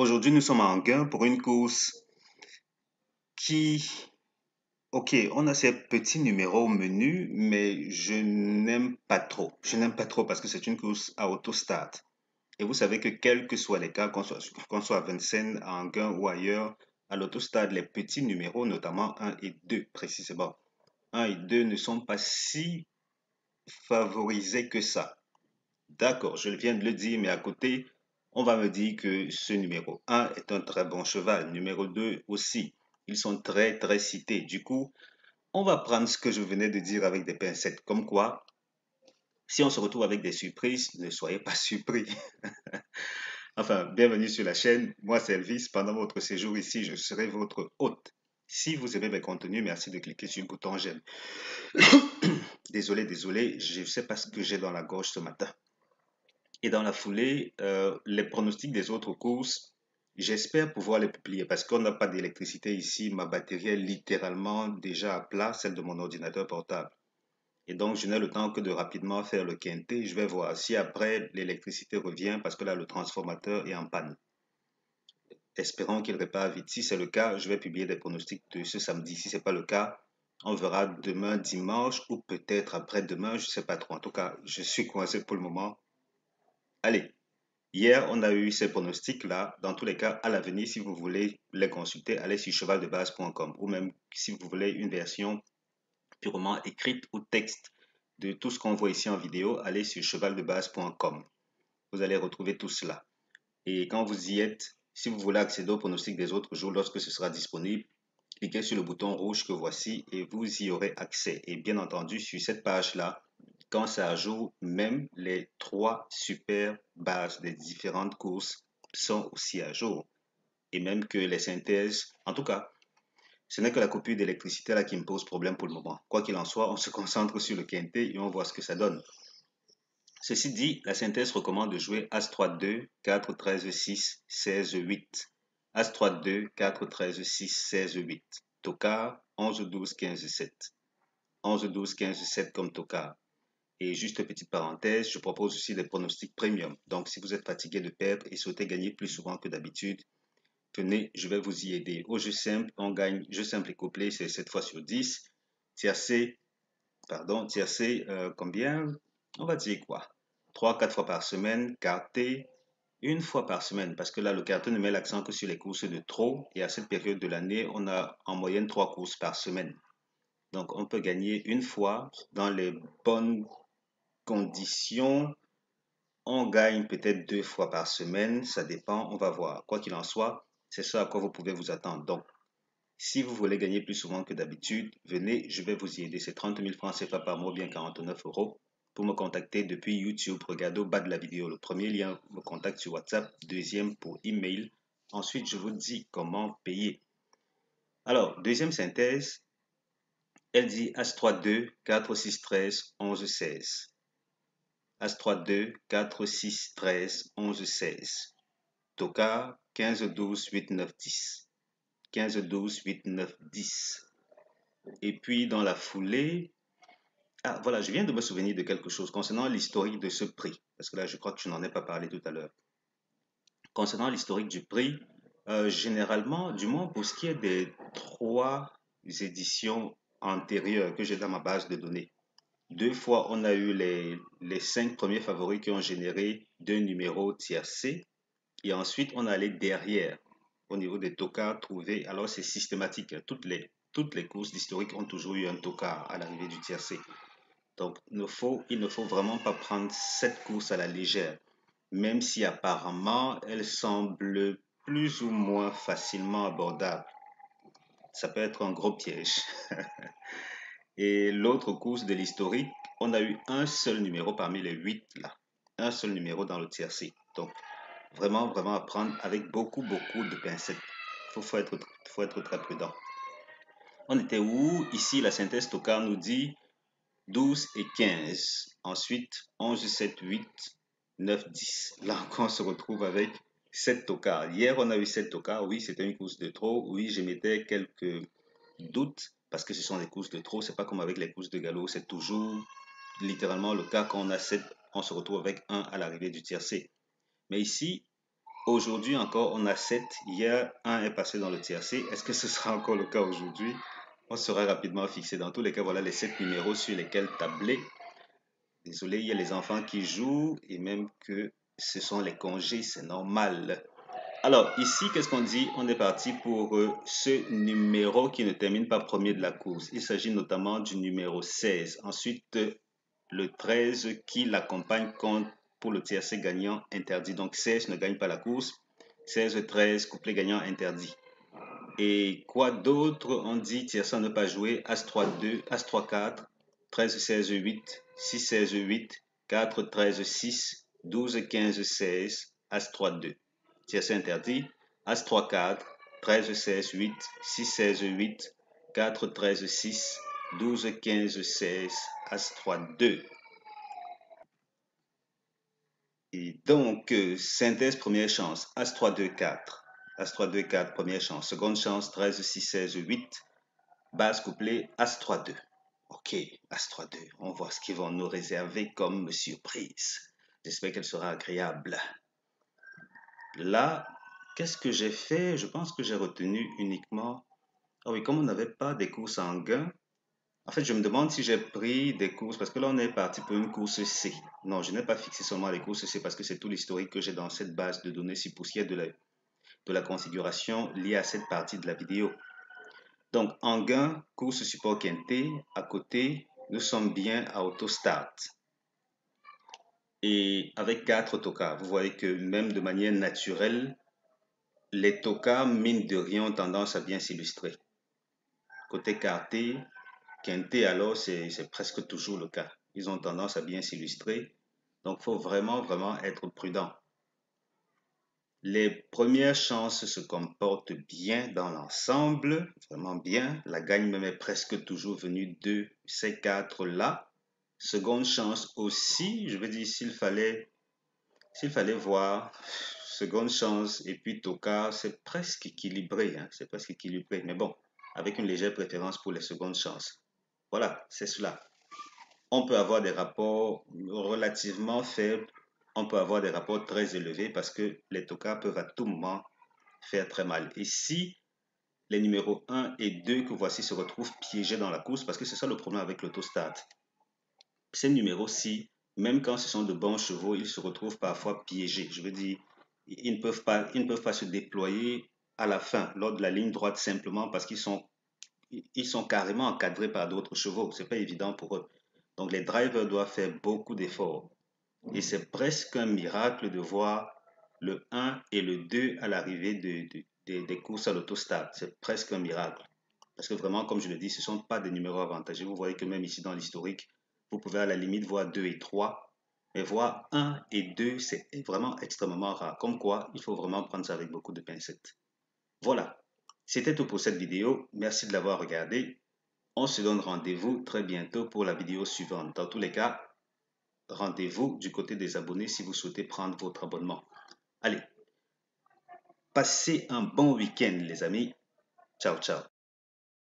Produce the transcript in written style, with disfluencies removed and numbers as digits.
Aujourd'hui, nous sommes en gain pour une course qui, ok, on a ces petits numéros au menu, mais je n'aime pas trop. Je n'aime pas trop parce que c'est une course à auto-start. Et vous savez que quels que soient les cas, qu'on soit à Vincennes, à Anguin ou ailleurs, à l'autostade, les petits numéros, notamment un et 2 précisément, un et 2 ne sont pas si favorisés que ça. D'accord, je viens de le dire, mais à côté, on va me dire que ce numéro un est un très bon cheval, numéro 2 aussi. Ils sont très, très cités. Du coup, on va prendre ce que je venais de dire avec des pincettes. Comme quoi, si on se retrouve avec des surprises, ne soyez pas surpris. Enfin, bienvenue sur la chaîne. Moi, c'est Elvis. Pendant votre séjour ici, je serai votre hôte. Si vous aimez mes contenus, merci de cliquer sur le bouton j'aime. Désolé, désolé, je ne sais pas ce que j'ai dans la gorge ce matin. Et dans la foulée, les pronostics des autres courses, j'espère pouvoir les publier parce qu'on n'a pas d'électricité ici. Ma batterie est littéralement déjà à plat, celle de mon ordinateur portable. Et donc, je n'ai le temps que de rapidement faire le quintet. Je vais voir si après l'électricité revient parce que là, le transformateur est en panne. Espérons qu'il répare vite. Si c'est le cas, je vais publier des pronostics de ce samedi. Si ce n'est pas le cas, on verra demain dimanche ou peut-être après-demain, je ne sais pas trop. En tout cas, je suis coincé pour le moment. Allez, hier, on a eu ces pronostics-là. Dans tous les cas, à l'avenir, si vous voulez les consulter, allez sur chevaldebase.com ou même si vous voulez une version purement écrite ou texte de tout ce qu'on voit ici en vidéo, allez sur chevaldebase.com. Vous allez retrouver tout cela. Et quand vous y êtes, si vous voulez accéder aux pronostics des autres jours lorsque ce sera disponible, cliquez sur le bouton rouge que voici et vous y aurez accès. Et bien entendu, sur cette page-là, quand ça ajoute, même les 3 super bases des différentes courses sont aussi à jour. Et même que les synthèses, en tout cas, ce n'est que la coupure d'électricité là qui me pose problème pour le moment. Quoi qu'il en soit, on se concentre sur le quintet et on voit ce que ça donne. Ceci dit, la synthèse recommande de jouer As-3-2, 4, 13, 6, 16, 8. As-3-2, 4, 13, 6, 16, 8. Tocard, 11, 12, 15, 7. 11, 12, 15, 7 comme tocard. Et juste petite parenthèse, je propose aussi des pronostics premium. Donc, si vous êtes fatigué de perdre et souhaitez gagner plus souvent que d'habitude, venez, je vais vous y aider. Au jeu simple, on gagne jeu simple et couplé, c'est 7 fois sur 10. Tiercé, combien? On va dire quoi? 3-4 fois par semaine, quarté, une fois par semaine, parce que là, le carton ne met l'accent que sur les courses de trop, et à cette période de l'année, on a en moyenne 3 courses par semaine. Donc, on peut gagner une fois dans les bonnes conditions. On gagne peut-être 2 fois par semaine, ça dépend, on va voir. Quoi qu'il en soit, c'est ça à quoi vous pouvez vous attendre. Donc, si vous voulez gagner plus souvent que d'habitude, venez, je vais vous y aider. C'est 30 000 francs CFA par mois, bien 49 euros. Pour me contacter depuis YouTube, regardez au bas de la vidéo. Le premier lien me contacte sur WhatsApp, deuxième pour email. Ensuite, je vous dis comment payer. Alors, deuxième synthèse, elle dit As-3-2, 4, 6, 13, 11, 16. As-3-2, 4, 6, 13, 11, 16. Tocard, 15, 12, 8, 9, 10. 15, 12, 8, 9, 10. Et puis, dans la foulée, ah, voilà, je viens de me souvenir de quelque chose concernant l'historique de ce prix, parce que là, je crois que je n'en ai pas parlé tout à l'heure. Concernant l'historique du prix, généralement, du moins pour ce qui est des 3 éditions antérieures que j'ai dans ma base de données, 2 fois, on a eu les 5 premiers favoris qui ont généré 2 numéros tiercés, et ensuite, on est allé derrière, au niveau des tocards trouvés. Alors, c'est systématique, toutes les courses d'historique ont toujours eu un tocard à l'arrivée du tiercé. Donc, il ne faut vraiment pas prendre cette course à la légère, même si apparemment elle semble plus ou moins facilement abordable. Ça peut être un gros piège. Et l'autre course de l'historique, on a eu un seul numéro parmi les 8 là. Un seul numéro dans le tiercé. Donc, vraiment, vraiment à prendre avec beaucoup, beaucoup de pincettes. Faut être très prudent. On était où? Ici, la synthèse Tocard nous dit 12 et 15. Ensuite, 11, 7, 8, 9, 10. Là encore, on se retrouve avec 7 tocards. Hier, on a eu 7 tocards. Oui, c'était une course de trop. Oui, je mettais quelques doutes parce que ce sont des courses de trop. C'est pas comme avec les courses de galop. C'est toujours littéralement le cas quand on a 7, on se retrouve avec 1 à l'arrivée du tiercé. Mais ici, Aujourd'hui encore, on a 7. Hier, 1 est passé dans le tiercé. Est-ce que ce sera encore le cas aujourd'hui? On sera rapidement fixé. Dans tous les cas, voilà les 7 numéros sur lesquels tabler. Désolé, il y a les enfants qui jouent et même que ce sont les congés, c'est normal. Alors, ici, qu'est-ce qu'on dit? On est parti pour ce numéro qui ne termine pas premier de la course. Il s'agit notamment du numéro 16. Ensuite, le 13 qui l'accompagne compte pour le tiercé gagnant interdit. Donc, 16 ne gagne pas la course. 16-13, couplet gagnant interdit. Et quoi d'autre? On dit tiercé à ne pas jouer. As-3-2, As-3-4, 13-16-8, 6-16-8, 4-13-6, 12-15-16, As-3-2. Tiercé interdit. As-3-4, 13-16-8, 6-16-8, 4-13-6, 12-15-16, As-3-2. Et donc, synthèse, première chance, As-3-2-4. As-3-2-4, première chance. Seconde chance, 13-6-16-8. Base couplet, As-3-2. Ok, As-3-2. On voit ce qu'ils vont nous réserver comme surprise. J'espère qu'elle sera agréable. Là, qu'est-ce que j'ai fait? Je pense que j'ai retenu uniquement... Ah oui, comme on n'avait pas des courses en gain, en fait, je me demande si j'ai pris des courses, parce que là, on est parti pour une course C. Non, je n'ai pas fixé seulement les courses C parce que c'est tout l'historique que j'ai dans cette base de données si poussière de la configuration liée à cette partie de la vidéo. Donc, en gain, course support quinté, à côté, nous sommes bien à AutoStart. Et avec 4 tokas, vous voyez que même de manière naturelle, les tokas, mine de rien, ont tendance à bien s'illustrer. Côté quarté, quinté, alors, c'est presque toujours le cas. Ils ont tendance à bien s'illustrer. Donc, il faut vraiment être prudent. Les premières chances se comportent bien dans l'ensemble, vraiment bien. La gagne même est presque toujours venue de ces 4 là. Seconde chance aussi, je veux dire, s'il fallait voir seconde chance et puis toka, c'est presque équilibré, hein, c'est presque équilibré. Mais bon, avec une légère préférence pour les secondes chances. Voilà, c'est cela. On peut avoir des rapports relativement faibles, on peut avoir des rapports très élevés parce que les tokas peuvent à tout moment faire très mal. Et si les numéros 1 et 2 que voici se retrouvent piégés dans la course, parce que c'est ça le problème avec l'autostart, ces numéros-ci, même quand ce sont de bons chevaux, ils se retrouvent parfois piégés. Je veux dire, ils ne peuvent pas se déployer à la fin, lors de la ligne droite, simplement parce qu'ils sont carrément encadrés par d'autres chevaux. Ce n'est pas évident pour eux. Donc les drivers doivent faire beaucoup d'efforts. Et c'est presque un miracle de voir le 1 et le 2 à l'arrivée des courses à l'autostart. C'est presque un miracle. Parce que vraiment, comme je le dis, ce ne sont pas des numéros avantagés. Vous voyez que même ici dans l'historique, vous pouvez à la limite voir 2 et 3. Mais voir 1 et 2, c'est vraiment extrêmement rare. Comme quoi, il faut vraiment prendre ça avec beaucoup de pincettes. Voilà. C'était tout pour cette vidéo. Merci de l'avoir regardé. On se donne rendez-vous très bientôt pour la vidéo suivante. Dans tous les cas, rendez-vous du côté des abonnés si vous souhaitez prendre votre abonnement. Allez, passez un bon week-end les amis. Ciao, ciao.